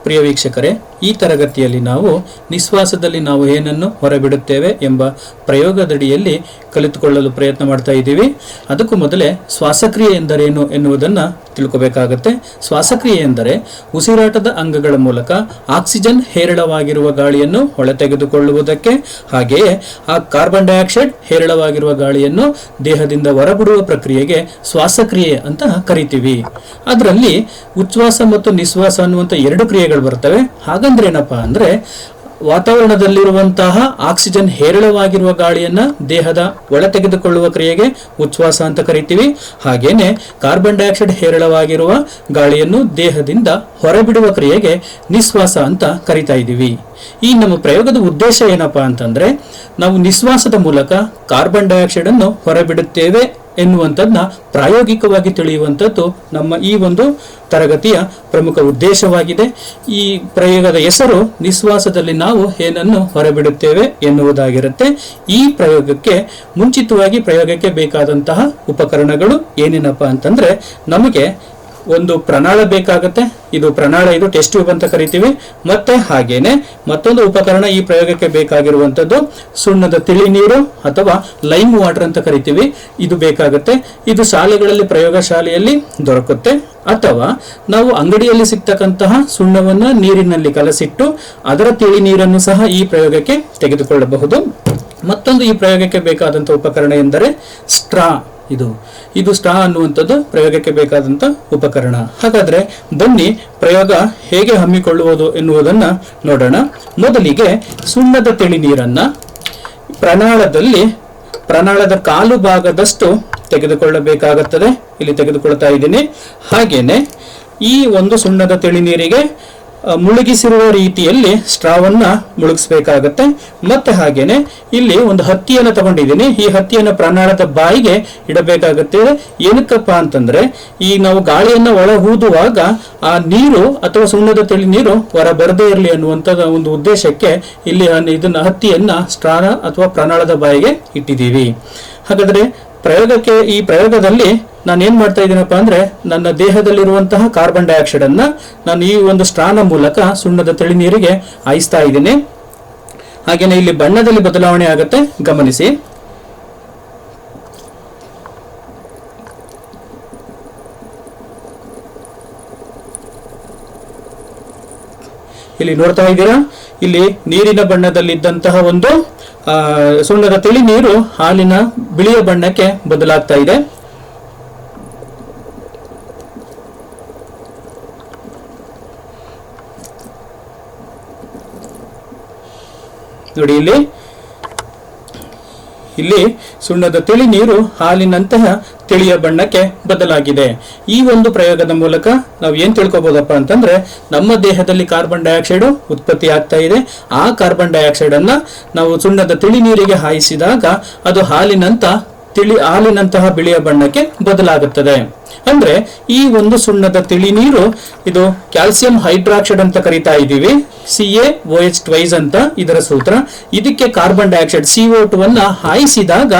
ಪ್ರಿಯ ವೀಕ್ಷಕರೇ, ಈ ತರಗತಿಯಲ್ಲಿ ನಾವು ನಿಶ್ವಾಸದಲ್ಲಿ ನಾವು ಏನನ್ನು ಹೊರಬಿಡುತ್ತೇವೆ ಎಂಬ ಪ್ರಯೋಗದಡಿಯಲ್ಲಿ ಕಲಿತುಕೊಳ್ಳಲು ಪ್ರಯತ್ನ ಮಾಡ್ತಾ ಇದ್ದೀವಿ. ಅದಕ್ಕೂ ಮೊದಲೇ ಶ್ವಾಸಕ್ರಿಯೆ ಎಂದರೇನು ಎನ್ನುವುದನ್ನು ತಿಳ್ಕೋಬೇಕಾಗತ್ತೆ. ಶ್ವಾಸಕ್ರಿಯೆ ಎಂದರೆ ಉಸಿರಾಟದ ಅಂಗಗಳ ಮೂಲಕ ಆಕ್ಸಿಜನ್ ಹೇರಳವಾಗಿರುವ ಗಾಳಿಯನ್ನು ಹೊರತೆಗೆದುಕೊಳ್ಳುವುದಕ್ಕೆ, ಹಾಗೆಯೇ ಆ ಕಾರ್ಬನ್ ಡೈಆಕ್ಸೈಡ್ ಹೇರಳವಾಗಿರುವ ಗಾಳಿಯನ್ನು ದೇಹದಿಂದ ಹೊರಬಿಡುವ ಪ್ರಕ್ರಿಯೆಗೆ ಶ್ವಾಸಕ್ರಿಯೆ ಅಂತ ಕರಿತೀವಿ. ಅದರಲ್ಲಿ ಉಚ್ಛ್ವಾಸ ಮತ್ತು ನಿಶ್ವಾಸ ಅನ್ನುವಂಥ ಎರಡು ಕ್ರಿಯೆಗಳು ಬರ್ತವೆ. ಹಾಗಂದ್ರೆ ಏನಪ್ಪಾ ಅಂದ್ರೆ, ವಾತಾವರಣದಲ್ಲಿರುವಂತಹ ಆಕ್ಸಿಜನ್ ಹೇರಳವಾಗಿರುವ ಗಾಳಿಯನ್ನ ದೇಹದ ಒಳ ತೆಗೆದುಕೊಳ್ಳುವ ಕ್ರಿಯೆಗೆ ಉಚ್ಛ್ವಾಸ ಅಂತ ಕರಿತೀವಿ. ಹಾಗೇನೆ ಕಾರ್ಬನ್ ಡೈಆಕ್ಸೈಡ್ ಹೇರಳವಾಗಿರುವ ಗಾಳಿಯನ್ನು ದೇಹದಿಂದ ಹೊರಬಿಡುವ ಕ್ರಿಯೆಗೆ ನಿಶ್ವಾಸ ಅಂತ ಕರಿತಾ ಇದ್ದೀವಿ. ಈ ನಮ್ಮ ಪ್ರಯೋಗದ ಉದ್ದೇಶ ಏನಪ್ಪಾ ಅಂತಂದ್ರೆ, ನಾವು ನಿಶ್ವಾಸದ ಮೂಲಕ ಕಾರ್ಬನ್ ಡೈಆಕ್ಸೈಡ್ ಅನ್ನು ಹೊರಬಿಡುತ್ತೇವೆ ಎನ್ನುವಂಥದ್ದನ್ನ ಪ್ರಾಯೋಗಿಕವಾಗಿ ತಿಳಿಯುವಂಥದ್ದು ನಮ್ಮ ಈ ಒಂದು ತರಗತಿಯ ಪ್ರಮುಖ ಉದ್ದೇಶವಾಗಿದೆ. ಈ ಪ್ರಯೋಗದ ಹೆಸರು ನಿಶ್ವಾಸದಲ್ಲಿ ನಾವು ಏನನ್ನು ಹೊರಬಿಡುತ್ತೇವೆ ಎನ್ನುವುದಾಗಿರುತ್ತೆ. ಈ ಪ್ರಯೋಗಕ್ಕೆ ಮುಂಚಿತವಾಗಿ ಪ್ರಯೋಗಕ್ಕೆ ಬೇಕಾದಂತಹ ಉಪಕರಣಗಳು ಏನೇನಪ್ಪ ಅಂತಂದ್ರೆ, ನಮಗೆ ಒಂದು ಪ್ರಣಾಳ ಬೇಕಾಗತ್ತೆ. ಇದು ಪ್ರಣಾಳ, ಇದು ಟೆಸ್ಟ್ ಟ್ಯೂಬ್ ಅಂತ ಕರಿತೀವಿ. ಮತ್ತೆ ಹಾಗೇನೆ ಮತ್ತೊಂದು ಉಪಕರಣ ಈ ಪ್ರಯೋಗಕ್ಕೆ ಬೇಕಾಗಿರುವಂತದ್ದು ಸುಣ್ಣದ ತಿಳಿ ನೀರು ಅಥವಾ ಲೈಮ್ ವಾಟರ್ ಅಂತ ಕರಿತೀವಿ. ಇದು ಬೇಕಾಗುತ್ತೆ. ಇದು ಶಾಲೆಗಳಲ್ಲಿ ಪ್ರಯೋಗಶಾಲೆಯಲ್ಲಿ ದೊರಕುತ್ತೆ, ಅಥವಾ ನಾವು ಅಂಗಡಿಯಲ್ಲಿ ಸಿಗ್ತಕ್ಕಂತಹ ಸುಣ್ಣವನ್ನ ನೀರಿನಲ್ಲಿ ಕಲಸಿಟ್ಟು ಅದರ ತಿಳಿ ನೀರನ್ನು ಸಹ ಈ ಪ್ರಯೋಗಕ್ಕೆ ತೆಗೆದುಕೊಳ್ಳಬಹುದು. ಮತ್ತೊಂದು ಈ ಪ್ರಯೋಗಕ್ಕೆ ಬೇಕಾದಂತಹ ಉಪಕರಣ ಎಂದರೆ ಸ್ಟ್ರಾ. ಇದು ಸ್ಟ್ರಾ ಅನ್ನುವಂಥದ್ದು ಪ್ರಯೋಗಕ್ಕೆ ಬೇಕಾದಂತ ಉಪಕರಣ. ಹಾಗಾದ್ರೆ ಬನ್ನಿ ಪ್ರಯೋಗ ಹೇಗೆ ಹಮ್ಮಿಕೊಳ್ಳುವುದು ಎನ್ನುವುದನ್ನ ನೋಡೋಣ. ಮೊದಲಿಗೆ ಸುಣ್ಣದ ತಿಳಿ ನೀರನ್ನ ಪ್ರಣಾಳದ ಕಾಲು ಭಾಗದಷ್ಟು ತೆಗೆದುಕೊಳ್ಳಬೇಕಾಗುತ್ತದೆ. ಇಲ್ಲಿ ತೆಗೆದುಕೊಳ್ತಾ ಇದ್ದೀನಿ. ಹಾಗೇನೆ ಈ ಒಂದು ಸುಣ್ಣದ ತಿಳಿ ನೀರಿಗೆ ಮುಳುಗಿಸಿರುವ ರೀತಿಯಲ್ಲಿ ಸ್ಟ್ರಾವನ್ನ ಮುಳುಗಿಸಬೇಕಾಗತ್ತೆ. ಮತ್ತೆ ಹಾಗೇನೆ ಇಲ್ಲಿ ಒಂದು ಹತ್ತಿಯನ್ನು ತಗೊಂಡಿದ್ದೀನಿ. ಈ ಹತ್ತಿಯನ್ನು ಪ್ರಣಾಳದ ಬಾಯಿಗೆ ಇಡಬೇಕಾಗುತ್ತೆ. ಏನಕ್ಕಪ್ಪ ಅಂತಂದ್ರೆ, ಈ ನಾವು ಗಾಳಿಯನ್ನ ಒಳ ಊದುವಾಗ ಆ ನೀರು ಅಥವಾ ಸುಣ್ಣದ ತಿಳಿ ನೀರು ಹೊರ ಬರದೇ ಇರಲಿ ಅನ್ನುವಂತ ಒಂದು ಉದ್ದೇಶಕ್ಕೆ ಇಲ್ಲಿ ಇದನ್ನ ಹತ್ತಿಯನ್ನ ಸ್ಟ್ರಾ ಅಥವಾ ಪ್ರಣಾಳದ ಬಾಯಿಗೆ ಇಟ್ಟಿದ್ದೀವಿ. ಹಾಗಾದ್ರೆ ಈ ಪ್ರಯೋಗದಲ್ಲಿ ನಾನು ಏನ್ ಮಾಡ್ತಾ ಇದ್ದೀನಪ್ಪ ಅಂದ್ರೆ, ನನ್ನ ದೇಹದಲ್ಲಿರುವಂತಹ ಕಾರ್ಬನ್ ಡೈಆಕ್ಸೈಡ್ ಅನ್ನ ನಾನು ಈ ಒಂದು ಸ್ಟ್ರಾನ ಮೂಲಕ ಸುಣ್ಣದ ತಿಳಿ ನೀರಿಗೆ ಹಾಯಿಸ್ತಾ ಇದ್ದೀನಿ. ಹಾಗೇನೆ ಇಲ್ಲಿ ಬಣ್ಣದಲ್ಲಿ ಬದಲಾವಣೆ ಆಗುತ್ತೆ, ಗಮನಿಸಿ. ಇಲ್ಲಿ ನೋಡ್ತಾ ಇದ್ದೀರಾ, ಇಲ್ಲಿ ನೀರಿನ ಬಣ್ಣದಲ್ಲಿದ್ದಂತಹ ಒಂದು ಸುಣ್ಣದ ತಿಳಿ ನೀರು ಹಾಲಿನ ಬಿಳಿಯ ಬಣ್ಣಕ್ಕೆ ಬದಲಾಗ್ತಾ ಇದೆ. ನೋಡಿ, ಇಲ್ಲಿ ಸುಣ್ಣದ ತಿಳಿ ನೀರು ಹಾಲಿನಂತಹ ತಿಳಿಯ ಬಣ್ಣಕ್ಕೆ ಬದಲಾಗಿದೆ. ಈ ಒಂದು ಪ್ರಯೋಗದ ಮೂಲಕ ನಾವು ಏನ್ ತಿಳ್ಕೊಬಹುದಪ್ಪ ಅಂತಂದ್ರೆ, ನಮ್ಮ ದೇಹದಲ್ಲಿ ಕಾರ್ಬನ್ ಡೈಆಕ್ಸೈಡ್ ಉತ್ಪತ್ತಿ ಆಗ್ತಾ ಇದೆ. ಆ ಕಾರ್ಬನ್ ಡೈಆಕ್ಸೈಡ್ ಅನ್ನ ನಾವು ಸುಣ್ಣದ ತಿಳಿ ನೀರಿಗೆ ಹಾಯಿಸಿದಾಗ ಅದು ಹಾಲಿನಂತಹ ಬಿಳಿಯ ಬಣ್ಣಕ್ಕೆ ಬದಲಾಗುತ್ತದೆ. ಅಂದ್ರೆ ಈ ಒಂದು ಸುಣ್ಣದ ತಿಳಿ ನೀರು ಇದು ಕ್ಯಾಲ್ಸಿಯಂ ಹೈಡ್ರಾಕ್ಸೈಡ್ ಅಂತ ಕರಿತಾ ಇದ್ದೀವಿ. CaOH ಅಂತ ಇದರ ಸೂತ್ರ. ಇದಕ್ಕೆ ಕಾರ್ಬನ್ ಡೈಆಕ್ಸೈಡ್ CO2 ಅನ್ನ ಹಾಯಿಸಿದಾಗ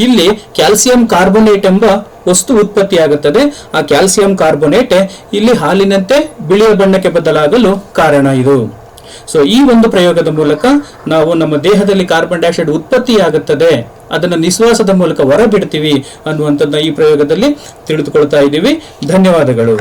ಇಲ್ಲಿ ಕ್ಯಾಲ್ಸಿಯಂ ಕಾರ್ಬೋನೇಟ್ ಎಂಬ ವಸ್ತು ಉತ್ಪತ್ತಿಯಾಗುತ್ತದೆ. ಆ ಕ್ಯಾಲ್ಸಿಯಂ ಕಾರ್ಬೋನೇಟ್ ಇಲ್ಲಿ ಹಾಲಿನಂತೆ ಬಿಳಿಯ ಬಣ್ಣಕ್ಕೆ ಬದಲಾಗಲು ಕಾರಣ ಇದು. ಸೊ ಈ ಒಂದು ಪ್ರಯೋಗದ ಮೂಲಕ ನಾವು ನಮ್ಮ ದೇಹದಲ್ಲಿ ಕಾರ್ಬನ್ ಡೈಆಕ್ಸೈಡ್ ಉತ್ಪತ್ತಿಯಾಗುತ್ತದೆ, ಅದನ್ನು ನಿಶ್ವಾಸದ ಮೂಲಕ ಹೊರಬಿಡ್ತೀವಿ ಅನ್ನುವಂಥದ್ದನ್ನ ಈ ಪ್ರಯೋಗದಲ್ಲಿ ತಿಳಿದುಕೊಳ್ತಾ ಇದ್ದೀವಿ. ಧನ್ಯವಾದಗಳು.